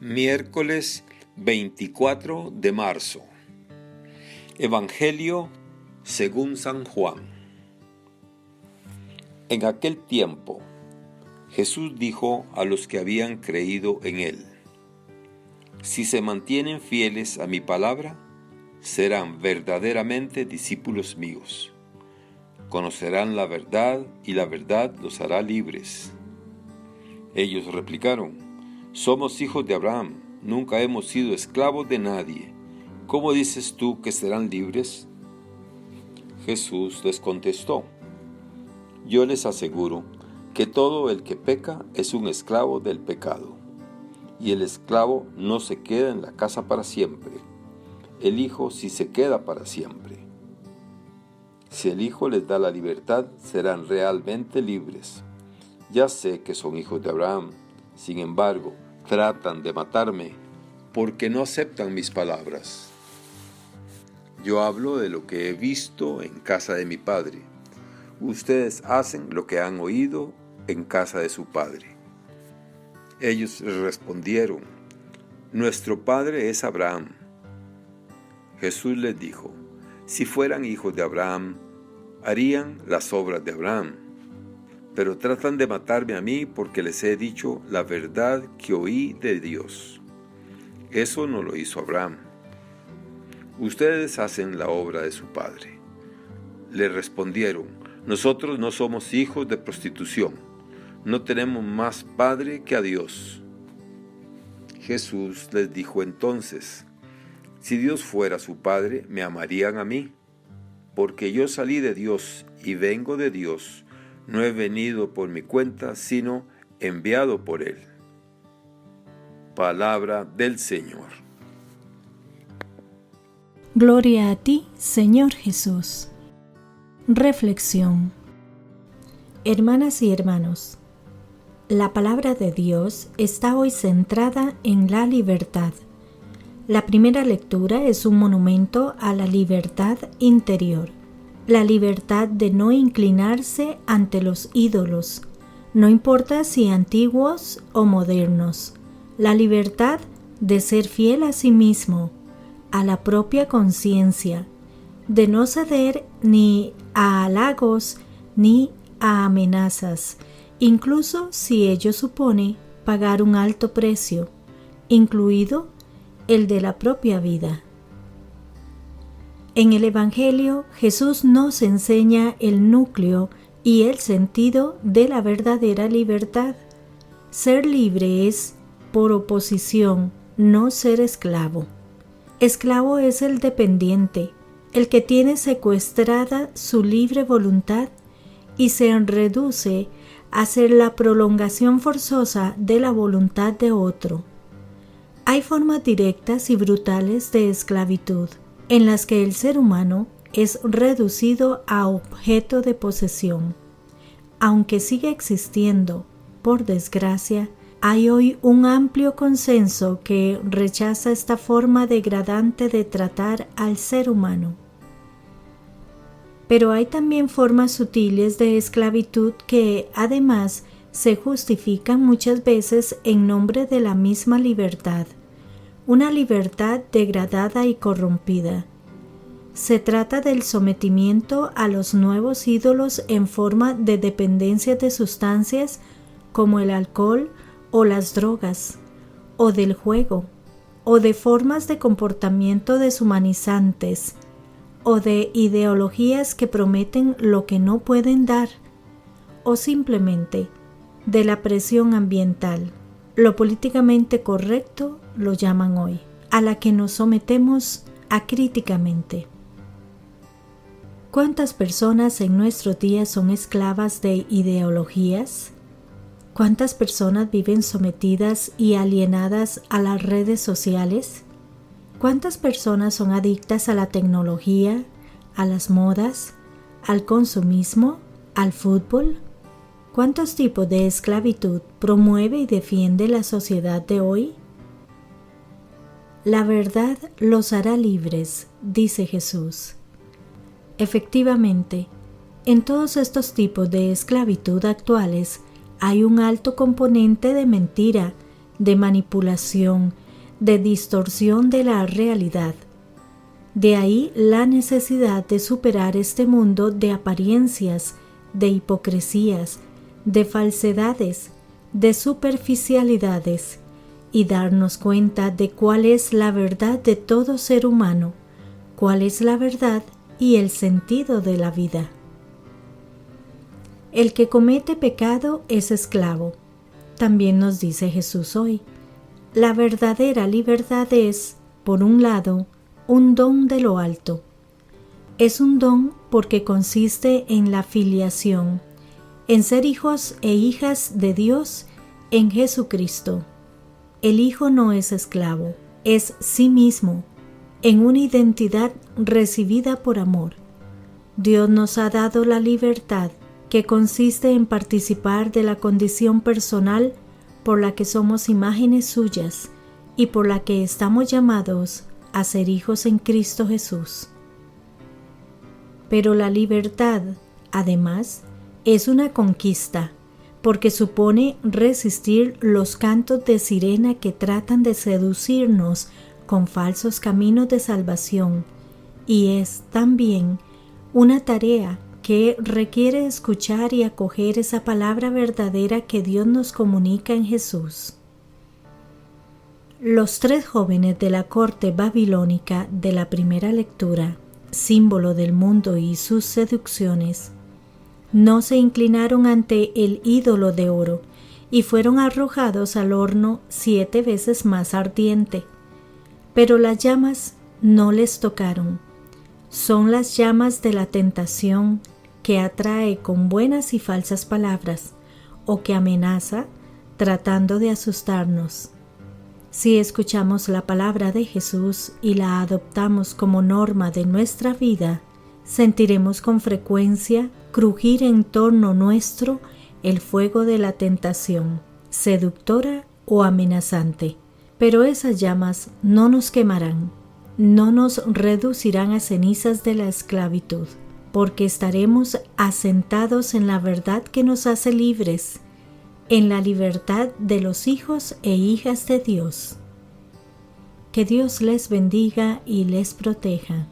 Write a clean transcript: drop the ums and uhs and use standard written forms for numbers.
Miércoles 24 de marzo. Evangelio según San Juan. En aquel tiempo, Jesús dijo a los que habían creído en Él: si se mantienen fieles a mi palabra, serán verdaderamente discípulos míos. Conocerán la verdad y la verdad los hará libres. Ellos replicaron: somos hijos de Abraham, nunca hemos sido esclavos de nadie. ¿Cómo dices tú que serán libres? Jesús les contestó: yo les aseguro que todo el que peca es un esclavo del pecado. Y el esclavo no se queda en la casa para siempre. El Hijo sí se queda para siempre. Si el Hijo les da la libertad, serán realmente libres. Ya sé que son hijos de Abraham. Sin embargo, tratan de matarme porque no aceptan mis palabras. Yo hablo de lo que he visto en casa de mi padre. Ustedes hacen lo que han oído en casa de su padre. Ellos respondieron: nuestro padre es Abraham. Jesús les dijo: si fueran hijos de Abraham, harían las obras de Abraham. Pero tratan de matarme a mí porque les he dicho la verdad que oí de Dios. Eso no lo hizo Abraham. Ustedes hacen la obra de su padre. Le respondieron: nosotros no somos hijos de prostitución. No tenemos más padre que a Dios. Jesús les dijo entonces: si Dios fuera su padre, me amarían a mí, porque yo salí de Dios y vengo de Dios. No he venido por mi cuenta, sino enviado por Él. Palabra del Señor. Gloria a ti, Señor Jesús. Reflexión. Hermanas y hermanos, la palabra de Dios está hoy centrada en la libertad. La primera lectura es un monumento a la libertad interior. La libertad de no inclinarse ante los ídolos, no importa si antiguos o modernos. La libertad de ser fiel a sí mismo, a la propia conciencia, de no ceder ni a halagos ni a amenazas, incluso si ello supone pagar un alto precio, incluido el de la propia vida. En el Evangelio, Jesús nos enseña el núcleo y el sentido de la verdadera libertad. Ser libre es, por oposición, no ser esclavo. Esclavo es el dependiente, el que tiene secuestrada su libre voluntad y se reduce a ser la prolongación forzosa de la voluntad de otro. Hay formas directas y brutales de esclavitud, en las que el ser humano es reducido a objeto de posesión. Aunque sigue existiendo, por desgracia, hay hoy un amplio consenso que rechaza esta forma degradante de tratar al ser humano. Pero hay también formas sutiles de esclavitud que, además, se justifican muchas veces en nombre de la misma libertad. Una libertad degradada y corrompida. Se trata del sometimiento a los nuevos ídolos en forma de dependencia de sustancias como el alcohol o las drogas, o del juego, o de formas de comportamiento deshumanizantes, o de ideologías que prometen lo que no pueden dar, o simplemente de la presión ambiental. Lo políticamente correcto lo llaman hoy, a la que nos sometemos acríticamente. ¿Cuántas personas en nuestro día son esclavas de ideologías? ¿Cuántas personas viven sometidas y alienadas a las redes sociales? ¿Cuántas personas son adictas a la tecnología, a las modas, al consumismo, al fútbol? ¿Cuántos tipos de esclavitud promueve y defiende la sociedad de hoy? La verdad los hará libres, dice Jesús. Efectivamente, en todos estos tipos de esclavitud actuales hay un alto componente de mentira de manipulación, de distorsión de la realidad. De ahí la necesidad de superar este mundo de apariencias, de hipocresías, de falsedades, de superficialidades, y darnos cuenta de cuál es la verdad de todo ser humano, cuál es la verdad y el sentido de la vida. El que comete pecado es esclavo. También nos dice Jesús hoy. La verdadera libertad es, por un lado, un don de lo alto. Es un don porque consiste en la filiación, en ser hijos e hijas de Dios en Jesucristo. El Hijo no es esclavo, es sí mismo, en una identidad recibida por amor. Dios nos ha dado la libertad que consiste en participar de la condición personal por la que somos imágenes suyas y por la que estamos llamados a ser hijos en Cristo Jesús. Pero la libertad, además, es una conquista, porque supone resistir los cantos de sirena que tratan de seducirnos con falsos caminos de salvación, y es también una tarea que requiere escuchar y acoger esa palabra verdadera que Dios nos comunica en Jesús. Los 3 jóvenes de la corte babilónica de la primera lectura, símbolo del mundo y sus seducciones, no se inclinaron ante el ídolo de oro y fueron arrojados al horno 7 veces más ardiente. Pero las llamas no les tocaron. Son las llamas de la tentación que atrae con buenas y falsas palabras o que amenaza tratando de asustarnos. Si escuchamos la palabra de Jesús y la adoptamos como norma de nuestra vida, sentiremos con frecuencia crujir en torno nuestro el fuego de la tentación, seductora o amenazante. Pero esas llamas no nos quemarán, no nos reducirán a cenizas de la esclavitud, porque estaremos asentados en la verdad que nos hace libres, en la libertad de los hijos e hijas de Dios. Que Dios les bendiga y les proteja.